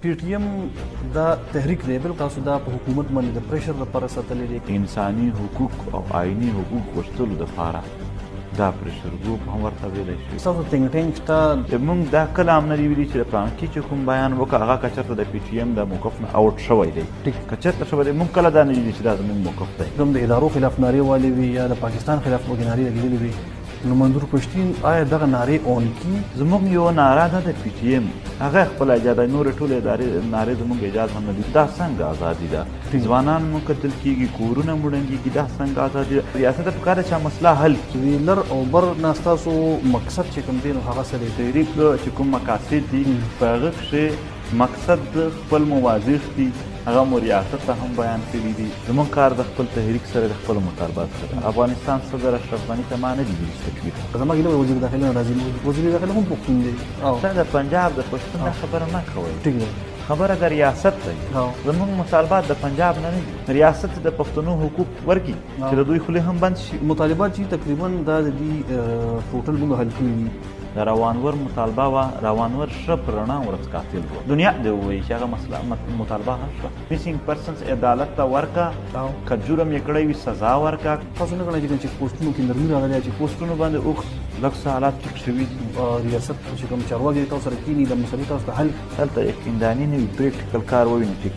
پی ټی ایم دا تحریک دی بل تاسو دا په حکومت باندې د پریشر لپاره ساتلې دي انساني حقوق او آئینی حقوق غوښتلو دپاره دا پریشر ګروپ هم ورته ویلی شي. ستاسو تینک ټینک شته؟ موږ دا کله هم نه دي ویلي چې د پلان کې چې کوم بیان وکړه هغه که چېرته د پی ټي ایم د موقف نه اوټ شوی دی که چېرته شوی دی موږ کله دا نه دي چې دا زموږ موقف دی. کوم د ادارو خلاف نارې والې وي یا د پاکستان خلاف وګې نارې لګېدلې وي نو منظور پښتین آیا دغه نارې اون کی؟ زموږ یو ناره ده د پی ټي ایم هغه خپله اجازه نورې ټولې ادارې نارې زموږ اجازه هم نه دي. دا څنګه ازادي ده؟ ځوانان مو کتل کېږي کورونه مو ړنګېږي دا څنګه ازادي ده؟ ریاست ته پکار ده چې مسله حل کړي. لر او بر نه ستاسو مقصد چې کوم دی نو هغه څه دی؟ تحریک چې کوم مقاصد دي په هغه کښې مقصد خپل مواضح دي هغه مو ریاست ته هم بیان کړي دي. زموږ کار د خپل تحریک سره د خپلو مطالبات سره افغانستان صدر اشرف غني ته ما نه دي ویلي تکلیف زما ګیله وزیر داخله نه راځي وزیر داخله هم پښتون دی دا د پنجاب د پښتون دا خبره مه کوئ ټیک ده خبره د ریاست دی زموږ مطالبات د پنجاب نه دي ریاست د پښتنو حقوق ورکړي چې د دوی خولې هم بند شي. مطالبات چې تقریبا دا د دې ټوټل موږ حل کړي دي. د روانور مطالبه وه روانور ښه په رڼا ورځ قاتل و دنیا دې ووایي چې هغه مسله مطالبه حل شوه. میسینګ پرسنس عدالت ته ورکړه که جرم یې کړی وي سزا ورکړه. تاسو نه ګڼئ چې چیک پوسټونو کې نرمي راغلی چې پوسټونو باندې اوږد لږ څه حالات ټیک شوي دي. ریاست چې کوم چارواکي تاسو سره کښېني د مسلې تاسو ته حل هلته یقینداني نه وي پریکټیکل کار ووینو ټیک